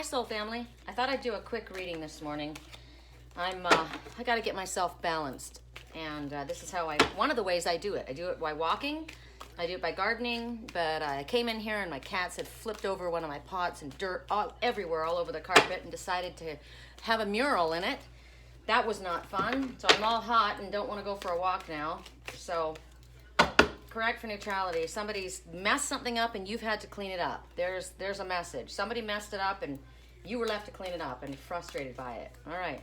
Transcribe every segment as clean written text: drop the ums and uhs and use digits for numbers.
soul family. I thought I'd do a quick reading this morning. I got to get myself balanced, and this is how one of the ways I do it. I do it by walking, I do it by gardening, but I came in here and my cats had flipped over one of my pots and dirt everywhere, all over the carpet, and decided to have a mural in it. That was not fun, so I'm all hot and don't want to go for a walk now. So, correct for neutrality. Somebody's messed something up and you've had to clean it up. There's a message. Somebody messed it up and you were left to clean it up and frustrated by it. All right.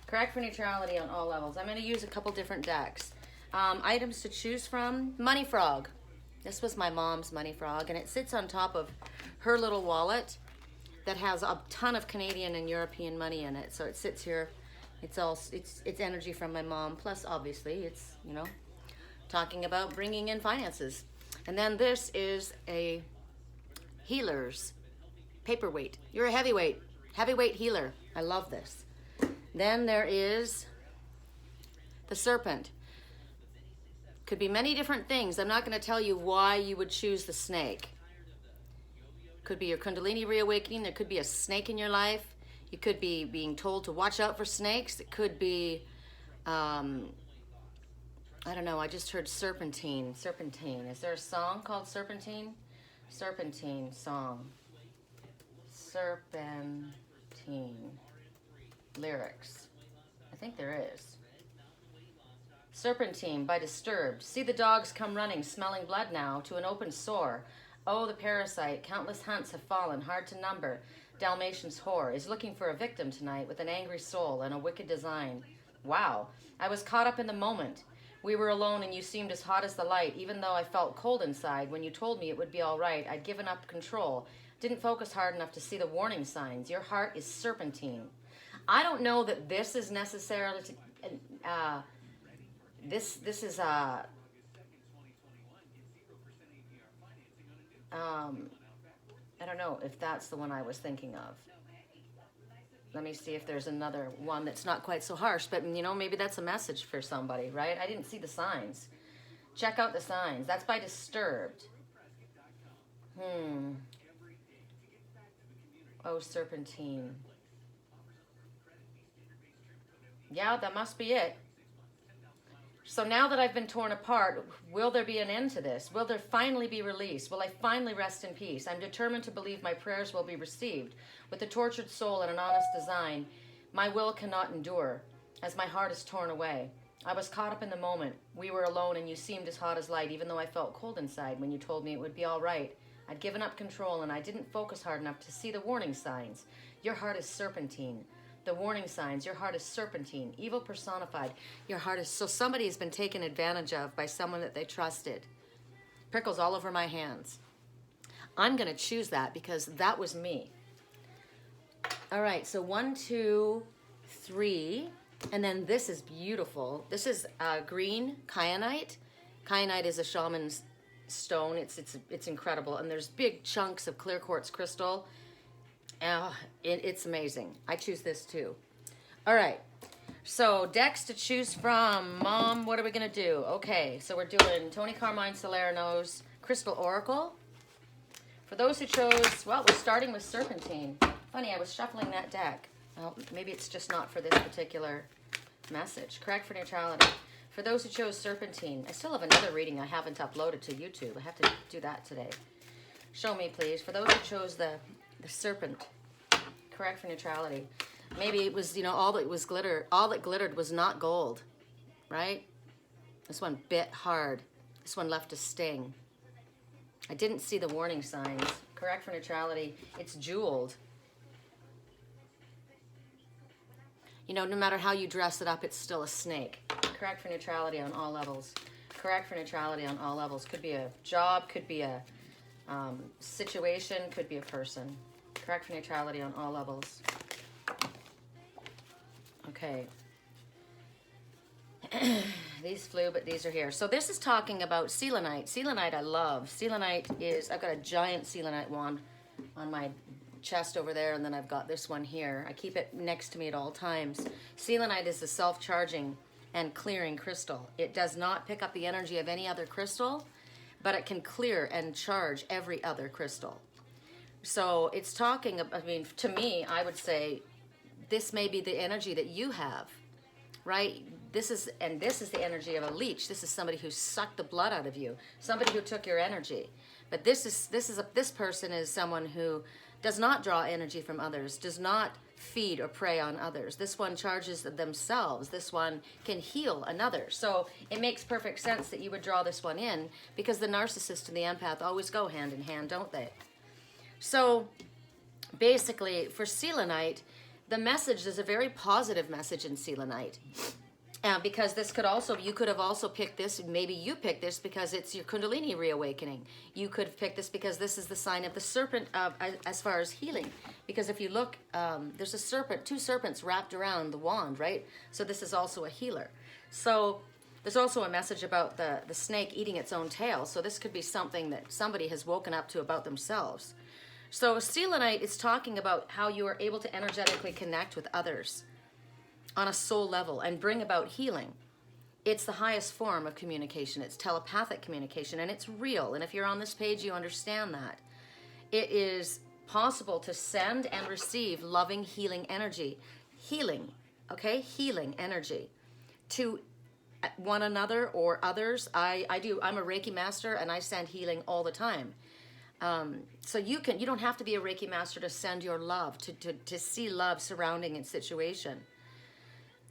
Correct for neutrality on all levels. I'm going to use a couple different decks. Items to choose from. Money frog. This was my mom's money frog, and it sits on top of her little wallet that has a ton of Canadian and European money in it. So it sits here. It's energy from my mom. Plus, obviously, it's, talking about bringing in finances. And then this is a healer's paperweight. You're a heavyweight healer. I love this. Then there is the Serpent. Could be many different things. I'm not going to tell you why you would choose the snake. Could be your Kundalini reawakening. There could be a snake in your life. You could be being told to watch out for snakes. It could be, I don't know, I just heard serpentine. Serpentine. Is there a song called Serpentine? Serpentine song. Serpentine. Lyrics. I think there is. Serpentine by Disturbed. See the dogs come running, smelling blood now, to an open sore. Oh, the parasite. Countless hunts have fallen, hard to number. Dalmatian's whore is looking for a victim tonight with an angry soul and a wicked design. Wow. I was caught up in the moment. We were alone and you seemed as hot as the light, even though I felt cold inside. When you told me it would be all right, I'd given up control. Didn't focus hard enough to see the warning signs. Your heart is serpentine. I don't know that this is necessarily this is I don't know if that's the one I was thinking of. Let me see if there's another one that's not quite so harsh, but maybe that's a message for somebody, right? I didn't see the signs. Check out the signs. That's by Disturbed. Oh, serpentine. Yeah, that must be it. So now that I've been torn apart, will there be an end to this? Will there finally be release? Will I finally rest in peace? I'm determined to believe my prayers will be received. With a tortured soul and an honest design, my will cannot endure, as my heart is torn away. I was caught up in the moment. We were alone and you seemed as hot as light, even though I felt cold inside when you told me it would be all right. I'd given up control and I didn't focus hard enough to see the warning signs. Your heart is serpentine. The warning signs. Your heart is serpentine, evil personified. Your heart is, so somebody has been taken advantage of by someone that they trusted. Prickles all over my hands. I'm going to choose that because that was me. All right, so 1, 2, 3, and then this is beautiful. This is green Kyanite. Kyanite is a shaman's stone. It's incredible, and there's big chunks of clear quartz crystal. It's amazing. I choose this too. All right. So decks to choose from. Mom, what are we going to do? Okay. So we're doing Tony Carmine Salerno's Crystal Oracle. For those who chose, well, we're starting with Serpentine. Funny, I was shuffling that deck. Well, maybe it's just not for this particular message. Correct for neutrality. For those who chose Serpentine, I still have another reading I haven't uploaded to YouTube. I have to do that today. Show me, please. For those who chose the Serpent, correct for neutrality. Maybe it was, all that was glitter. All that glittered was not gold, right? This one bit hard. This one left a sting. I didn't see the warning signs. Correct for neutrality. It's jeweled. No matter how you dress it up, it's still a snake. Correct for neutrality on all levels. Correct for neutrality on all levels. Could be a job, could be a situation, could be a person. Correct for neutrality on all levels. Okay. These flew, but these are here. So this is talking about Selenite. Selenite I love. Selenite is, I've got a giant Selenite wand on my chest over there, and then I've got this one here. I keep it next to me at all times. Selenite is a self-charging and clearing crystal. It does not pick up the energy of any other crystal, but it can clear and charge every other crystal. So it's talking, I mean, to me, I would say this may be the energy that you have, right? This is the energy of a leech. This is somebody who sucked the blood out of you, somebody who took your energy. But this person is someone who does not draw energy from others, does not feed or prey on others. This one charges themselves. This one can heal another. So it makes perfect sense that you would draw this one in, because the narcissist and the empath always go hand in hand, don't they? So basically, for Selenite, the message is a very positive message in Selenite. Because this could also, you could have also picked this, maybe you picked this because it's your Kundalini reawakening. You could have picked this because this is the sign of the serpent as far as healing. Because if you look, there's a serpent, 2 serpents wrapped around the wand, right? So this is also a healer. So there's also a message about the snake eating its own tail. So this could be something that somebody has woken up to about themselves. So Selenite is talking about how you are able to energetically connect with others on a soul level and bring about healing. It's the highest form of communication. It's telepathic communication, and it's real. And if you're on this page, you understand that. It is possible to send and receive loving, healing energy. Healing, okay? Healing energy to one another or others. I do. I'm a Reiki master, and I send healing all the time. So you don't have to be a Reiki master to send your love, to see love surrounding its situation.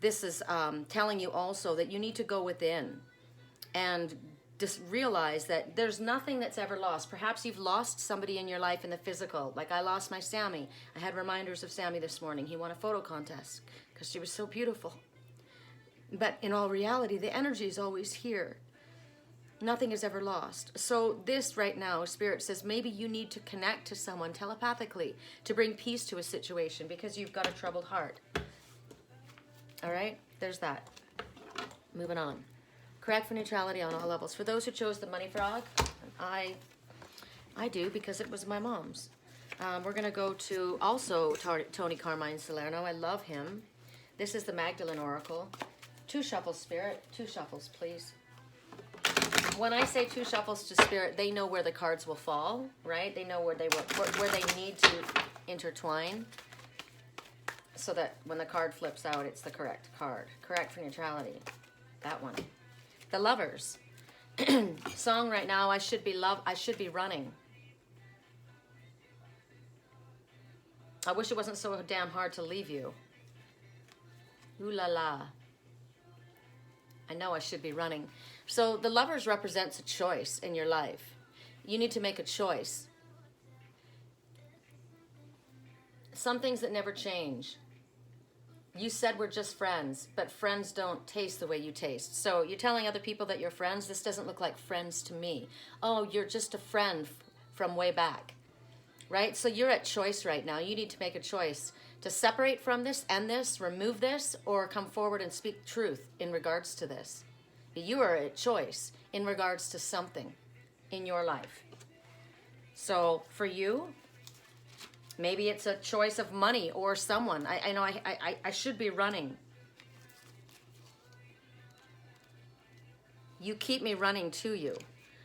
This is telling you also that you need to go within and just realize that there's nothing that's ever lost. Perhaps you've lost somebody in your life in the physical. Like I lost my Sammy. I had reminders of Sammy this morning. He won a photo contest because she was so beautiful. But in all reality, the energy is always here. Nothing is ever lost. So this right now, Spirit says maybe you need to connect to someone telepathically to bring peace to a situation because you've got a troubled heart. All right, there's that. Moving on. Correct for neutrality on all levels. For those who chose the money frog, I do because it was my mom's. We're going to go to also Tony Carmine Salerno. I love him. This is the Magdalene Oracle. 2 shuffles, Spirit. 2 shuffles, please. When I say 2 shuffles to Spirit, they know where the cards will fall, right? They know where they need to intertwine, so that when the card flips out, it's the correct card. Correct for neutrality. That one. The Lovers. Song right now, I should be running. I wish it wasn't so damn hard to leave you. Ooh la la. I know I should be running. So the Lovers represents a choice in your life. You need to make a choice. Some things that never change. You said we're just friends, but friends don't taste the way you taste. So you're telling other people that you're friends. This doesn't look like friends to me. Oh, you're just a friend from way back, right? So you're at choice right now. You need to make a choice to separate from this, end this, remove this, or come forward and speak truth in regards to this. You are at choice in regards to something in your life. So for you, maybe it's a choice of money or someone. I know I should be running. You keep me running to you.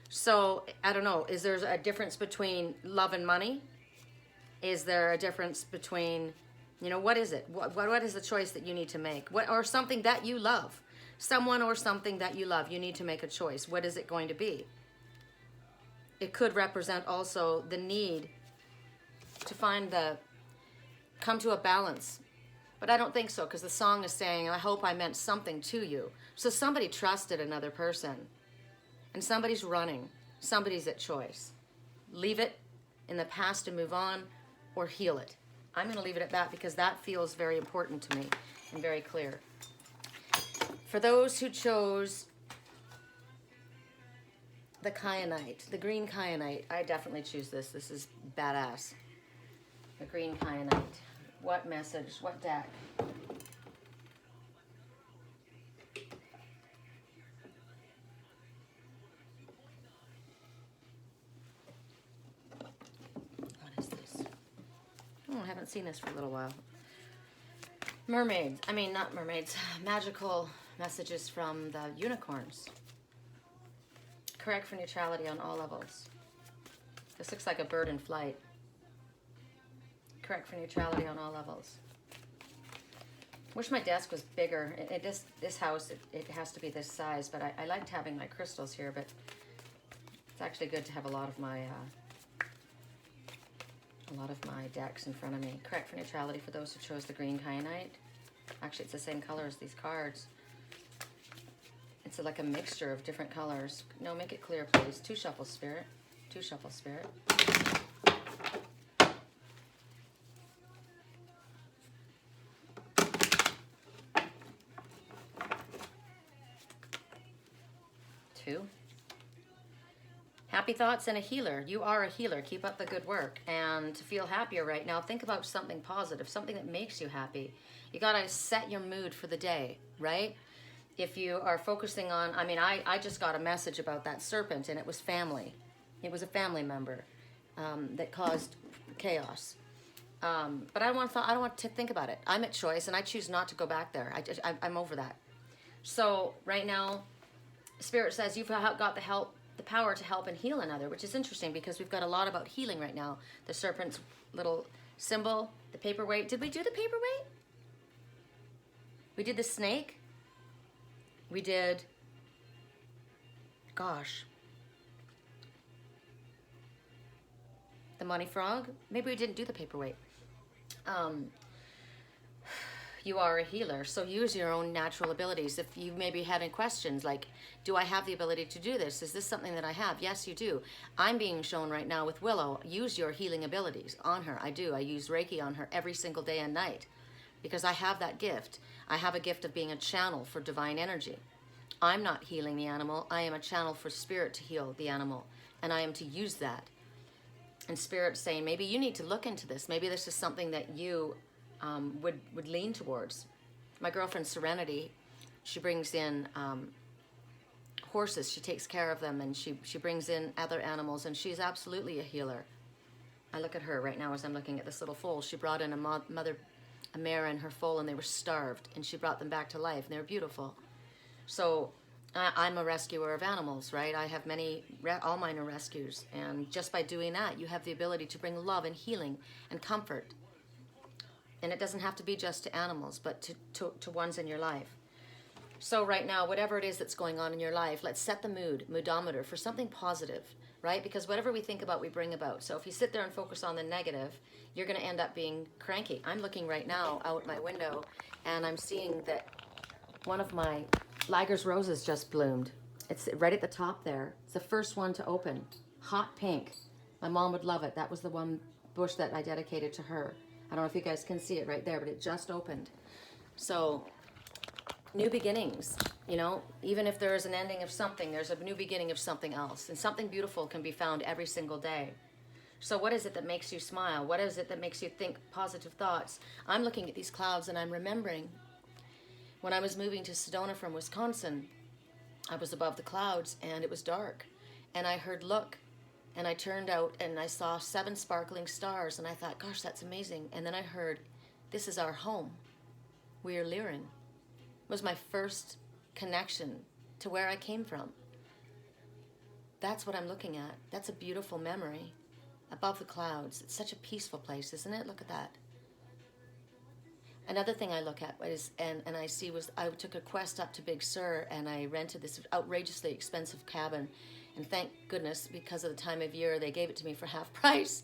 So, I don't know, is there a difference between love and money? Is there a difference between, what is it? What is the choice that you need to make? Or something that you love? Someone or something that you love. You need to make a choice. What is it going to be? It could represent also the need to come to a balance. But I don't think so, because the song is saying, I hope I meant something to you. So somebody trusted another person. And somebody's running. Somebody's at choice. Leave it in the past and move on, or heal it. I'm going to leave it at that because that feels very important to me and very clear. For those who chose the Kyanite, the green Kyanite, I definitely choose this. This is badass. The green Kyanite. What message? What deck? What is this? Oh, I haven't seen this for a little while. Mermaids. I mean, not mermaids. Magical messages from the unicorns. Correct for neutrality on all levels. This looks like a bird in flight. Correct for neutrality on all levels. Wish my desk was bigger. This house, it has to be this size, but I liked having my crystals here, but it's actually good to have a lot of my decks in front of me. Correct for neutrality for those who chose the green kyanite. Actually, it's the same color as these cards. It's like a mixture of different colors. No, make it clear, please. 2 shuffle, Spirit. 2 shuffle, Spirit. Happy thoughts and a healer. You are a healer. Keep up the good work. And to feel happier right now, think about something positive, something that makes you happy. You got to set your mood for the day, right? If you are focusing on, I mean, I just got a message about that serpent, and it was family. It was a family member that caused chaos. But I don't want to think about it. I'm at choice, and I choose not to go back there. I'm over that. So right now, Spirit says you've got the power to help and heal another, which is interesting because we've got a lot about healing right now. The serpent's little symbol, the paperweight. Did we do the paperweight? We did the snake. We did, gosh, the money frog. Maybe we didn't do the paperweight. You are a healer, so use your own natural abilities. If you maybe had any questions like, do I have the ability to do this? Is this something that I have? Yes, you do. I'm being shown right now with Willow, use your healing abilities on her. I do. I use Reiki on her every single day and night because I have that gift. I have a gift of being a channel for divine energy. I'm not healing the animal. I am a channel for Spirit to heal the animal, and I am to use that. And Spirit's saying, maybe you need to look into this. Maybe this is something that you would lean towards. My girlfriend Serenity, she brings in horses. She takes care of them, and she brings in other animals, and she's absolutely a healer. I look at her right now as I'm looking at this little foal. She brought in a mare and her foal, and they were starved, and she brought them back to life, and they were beautiful. So I'm a rescuer of animals, right? I have all mine are rescues, and just by doing that, you have the ability to bring love and healing and comfort. And it doesn't have to be just to animals, but to ones in your life. So right now, whatever it is that's going on in your life, let's set the moodometer for something positive, right? Because whatever we think about, we bring about. So if you sit there and focus on the negative, you're going to end up being cranky. I'm looking right now out my window, and I'm seeing that one of my Liger's roses just bloomed. It's right at the top there. It's the first one to open. Hot pink. My mom would love it. That was the one bush that I dedicated to her. I don't know if you guys can see it right there, but it just opened. So, new beginnings, you know, even if there is an ending of something, there's a new beginning of something else. And something beautiful can be found every single day. So what is it that makes you smile? What is it that makes you think positive thoughts? I'm looking at these clouds and I'm remembering when I was moving to Sedona from Wisconsin, I was above the clouds and it was dark. And I heard look. And I turned out and I saw 7 sparkling stars, and I thought, gosh, that's amazing. And then I heard, this is our home. We are Lyran. It was my first connection to where I came from. That's what I'm looking at. That's a beautiful memory. Above the clouds. It's such a peaceful place, isn't it? Look at that. Another thing I look at is, and I see was, I took a quest up to Big Sur, and I rented this outrageously expensive cabin. And thank goodness, because of the time of year, they gave it to me for half price.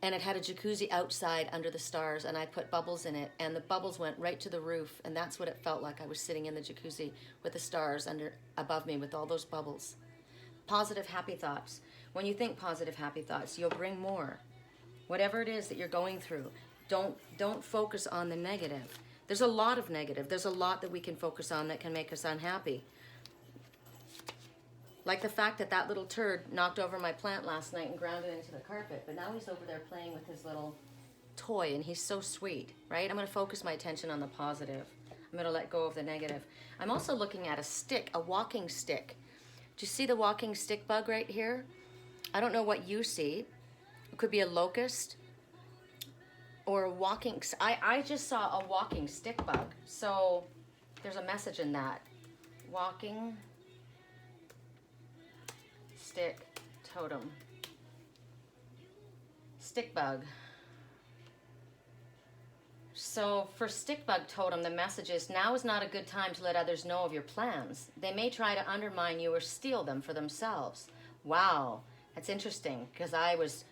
And it had a jacuzzi outside under the stars, and I put bubbles in it, and the bubbles went right to the roof, and that's what it felt like. I was sitting in the jacuzzi with the stars above me with all those bubbles. Positive, happy thoughts. When you think positive, happy thoughts, you'll bring more. Whatever it is that you're going through, don't focus on the negative. There's a lot of negative. There's a lot that we can focus on that can make us unhappy. Like the fact that that little turd knocked over my plant last night and ground it into the carpet. But now he's over there playing with his little toy, and he's so sweet, right? I'm going to focus my attention on the positive. I'm going to let go of the negative. I'm also looking at a stick, a walking stick. Do you see the walking stick bug right here? I don't know what you see. It could be a locust or a walking... I just saw a walking stick bug. So there's a message in that. Walking... stick totem. Stick bug. So for Stickbug Totem, the message is, now is not a good time to let others know of your plans. They may try to undermine you or steal them for themselves. Wow, that's interesting, because I was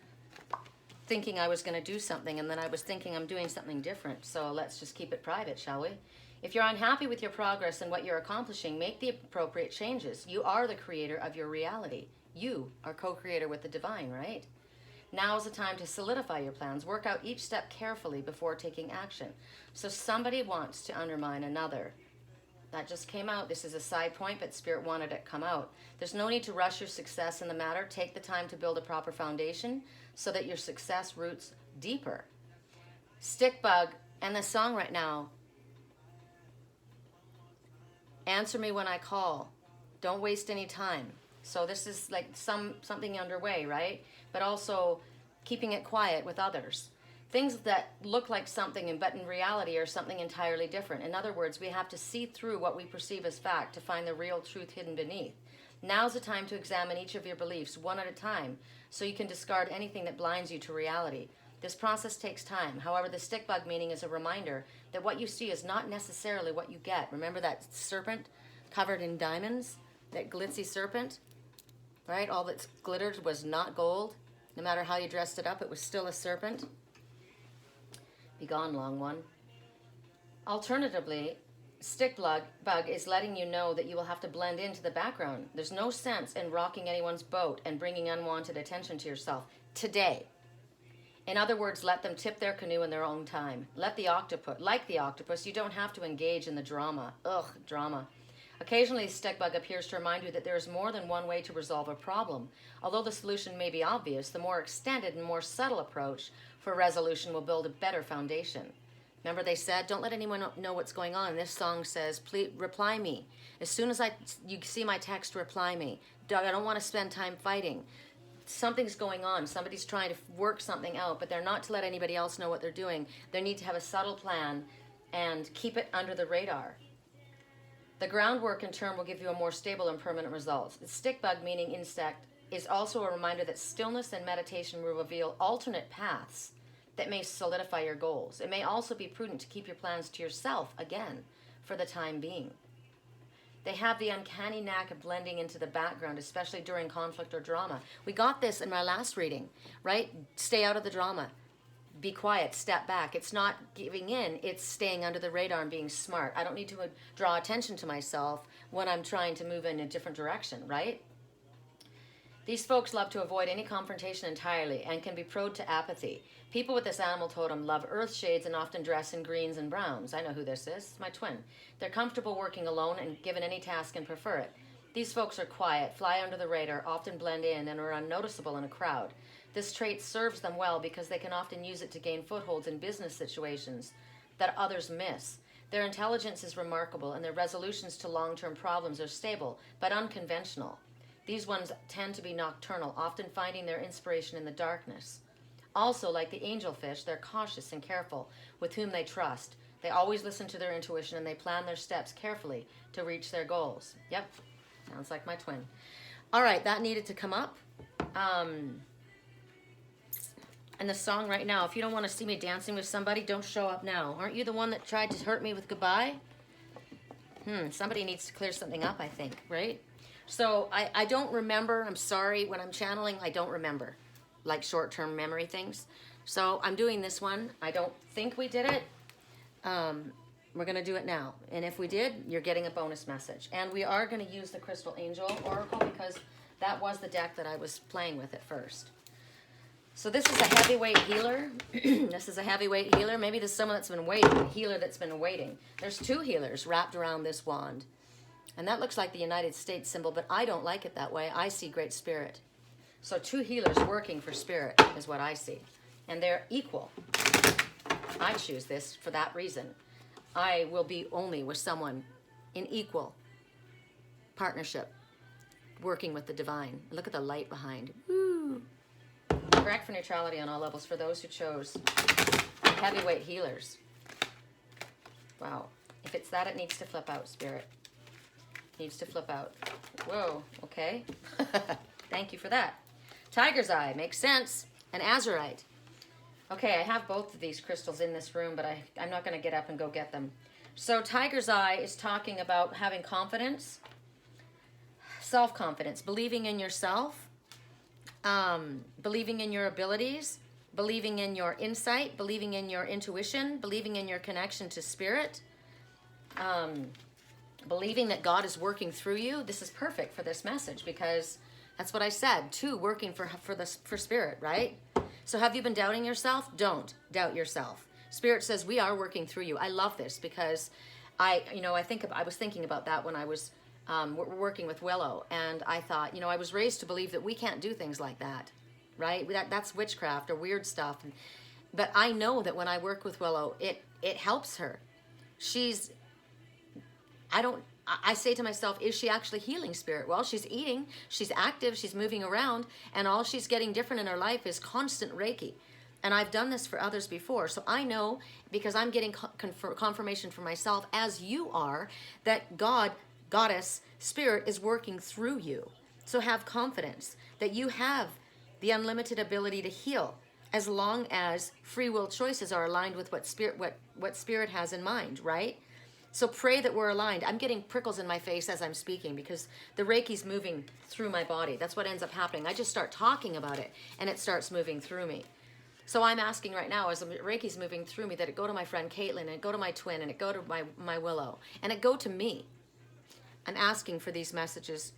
thinking I was going to do something, and then I was thinking I'm doing something different. So let's just keep it private, shall we? If you're unhappy with your progress and what you're accomplishing, make the appropriate changes. You are the creator of your reality. You are co-creator with the divine, right? Now is the time to solidify your plans. Work out each step carefully before taking action. So somebody wants to undermine another. That just came out. This is a side point, but Spirit wanted it to come out. There's no need to rush your success in the matter. Take the time to build a proper foundation so that your success roots deeper. Stickbug, and the song right now, answer me when I call. Don't waste any time. So this is like something underway, right? But also keeping it quiet with others. Things that look like something, but in reality are something entirely different. In other words, we have to see through what we perceive as fact to find the real truth hidden beneath. Now's the time to examine each of your beliefs one at a time so you can discard anything that blinds you to reality. This process takes time. However, the stickbug meaning is a reminder that what you see is not necessarily what you get. Remember that serpent covered in diamonds? That glitzy serpent? Right? All that glittered was not gold. No matter how you dressed it up, it was still a serpent. Be gone, long one. Alternatively, stickbug is letting you know that you will have to blend into the background. There's no sense in rocking anyone's boat and bringing unwanted attention to yourself today. In other words, let them tip their canoe in their own time. Like the octopus, you don't have to engage in the drama. Ugh, drama. Occasionally, stickbug appears to remind you that there is more than one way to resolve a problem. Although the solution may be obvious, the more extended and more subtle approach for resolution will build a better foundation. Remember they said, don't let anyone know what's going on. This song says, please reply me. As soon as you see my text, reply me. I don't want to spend time fighting. Something's going on. Somebody's trying to work something out, but they're not to let anybody else know what they're doing. They need to have a subtle plan and keep it under the radar. The groundwork in turn will give you a more stable and permanent result. The stickbug, meaning insect, is also a reminder that stillness and meditation will reveal alternate paths that may solidify your goals. It may also be prudent to keep your plans to yourself, again, for the time being. They have the uncanny knack of blending into the background, especially during conflict or drama. We got this in my last reading, right? Stay out of the drama. Be quiet, step back. It's not giving in, it's staying under the radar and being smart. I don't need to draw attention to myself when I'm trying to move in a different direction, right? These folks love to avoid any confrontation entirely and can be prone to apathy. People with this animal totem love earth shades and often dress in greens and browns. I know who this is. It's my twin. They're comfortable working alone and given any task and prefer it. These folks are quiet, fly under the radar, often blend in, and are unnoticeable in a crowd. This trait serves them well because they can often use it to gain footholds in business situations that others miss. Their intelligence is remarkable and their resolutions to long-term problems are stable, but unconventional. These ones tend to be nocturnal, often finding their inspiration in the darkness. Also, like the angelfish, they're cautious and careful with whom they trust. They always listen to their intuition and they plan their steps carefully to reach their goals. Yep, sounds like my twin. All right, that needed to come up. And the song right now, if you don't want to see me dancing with somebody, don't show up now. Aren't you the one that tried to hurt me with goodbye? Somebody needs to clear something up, I think, right? So I don't remember. I'm sorry. When I'm channeling, I don't remember, like short-term memory things. So I'm doing this one. I don't think we did it. We're going to do it now. And if we did, you're getting a bonus message. And we are going to use the Crystal Angel Oracle because that was the deck that I was playing with at first. So this is a heavyweight healer. This is a heavyweight healer. Maybe there's someone that's been waiting, a healer that's been waiting. There's two healers wrapped around this wand. And that looks like the United States symbol, but I don't like it that way. I see Great Spirit. So two healers working for Spirit is what I see. And they're equal. I choose this for that reason. I will be only with someone in equal partnership, working with the divine. Look at the light behind. Woo! Correct for neutrality on all levels for those who chose heavyweight healers. Wow. If it's that, it needs to flip out, Spirit. Needs to flip out. Whoa, okay. Thank you for that. Tiger's Eye, makes sense. And Azurite. Okay, I have both of these crystals in this room, but I'm not going to get up and go get them. So Tiger's Eye is talking about having confidence, self-confidence, believing in yourself, believing in your abilities, believing in your insight, believing in your intuition, believing in your connection to spirit, believing that God is working through you. This is perfect for this message because that's what I said, too, working for spirit, right? So have you been doubting yourself? Don't doubt yourself. Spirit says we are working through you. I love this because I was thinking about that when I was working with Willow, and I thought, I was raised to believe that we can't do things like that, right? That's witchcraft or weird stuff. But I know that when I work with Willow, it helps her. I say to myself, is she actually healing, Spirit? Well, she's eating, she's active, she's moving around, and all she's getting different in her life is constant Reiki. And I've done this for others before. So I know, because I'm getting confirmation for myself, as you are, that God, Goddess, Spirit is working through you. So have confidence that you have the unlimited ability to heal, as long as free will choices are aligned with what Spirit has in mind, right? So pray that we're aligned. I'm getting prickles in my face as I'm speaking because the Reiki's moving through my body. That's what ends up happening. I just start talking about it and it starts moving through me. So I'm asking right now, as the Reiki's moving through me, that it go to my friend Caitlin, and it go to my twin, and it go to my Willow, and it go to me. I'm asking for these messages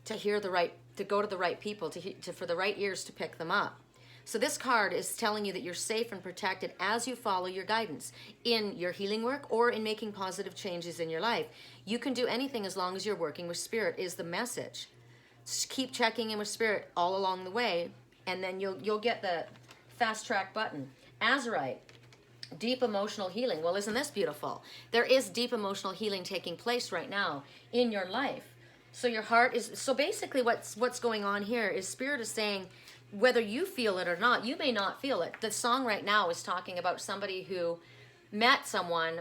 to go to the right people, for the right ears to pick them up. So this card is telling you that you're safe and protected as you follow your guidance in your healing work or in making positive changes in your life. You can do anything as long as you're working with Spirit is the message. Just keep checking in with Spirit all along the way, and then you'll get the fast track button. Azurite, deep emotional healing. Well, isn't this beautiful? There is deep emotional healing taking place right now in your life. So your heart is, so basically what's going on here is Spirit is saying, whether you feel it or not, you may not feel it. The song right now is talking about somebody who met someone,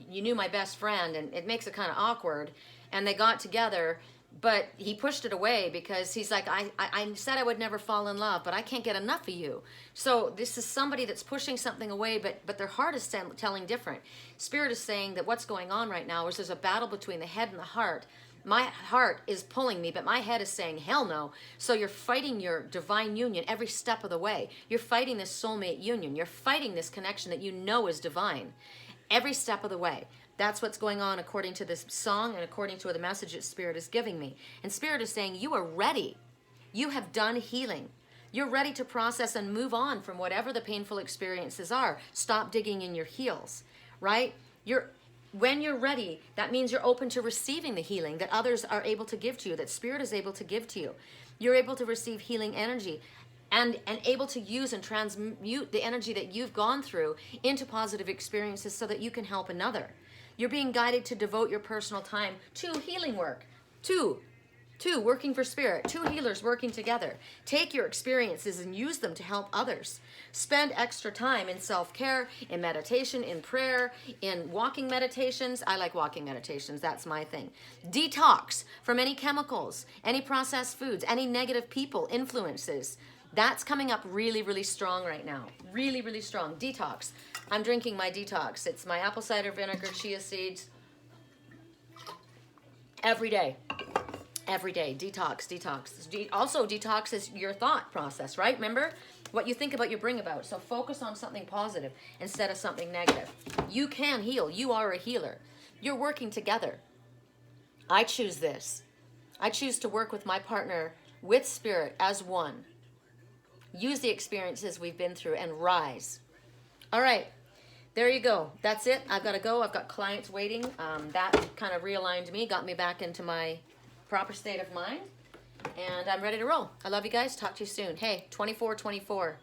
you knew my best friend, and it makes it kind of awkward, and they got together, but he pushed it away because he's like, I said I would never fall in love, but I can't get enough of you. So this is somebody that's pushing something away, but their heart is telling different. Spirit is saying that what's going on right now is there's a battle between the head and the heart. My heart is pulling me, but my head is saying, hell no. So you're fighting your divine union every step of the way. You're fighting this soulmate union. You're fighting this connection that you know is divine every step of the way. That's what's going on according to this song and according to the message that Spirit is giving me. And Spirit is saying, you are ready. You have done healing. You're ready to process and move on from whatever the painful experiences are. Stop digging in your heels, right? When you're ready, that means you're open to receiving the healing that others are able to give to you, that Spirit is able to give to you. You're able to receive healing energy and able to use and transmute the energy that you've gone through into positive experiences so that you can help another. You're being guided to devote your personal time to healing work, to working for Spirit, two healers working together. Take your experiences and use them to help others. Spend extra time in self-care, in meditation, in prayer, in walking meditations. I like walking meditations. That's my thing. Detox from any chemicals, any processed foods, any negative people, influences. That's coming up really, really strong right now. Really, really strong. Detox. I'm drinking my detox. It's my apple cider vinegar, chia seeds. Every day. Every day, detox. Also, detox is your thought process, right? Remember, what you think about, you bring about. So focus on something positive instead of something negative. You can heal. You are a healer. You're working together. I choose this. I choose to work with my partner, with Spirit, as one. Use the experiences we've been through and rise. All right. There you go. That's it. I've got to go. I've got clients waiting. That kind of realigned me, got me back into my proper state of mind, and I'm ready to roll. I love you guys. Talk to you soon. Hey, 24/24.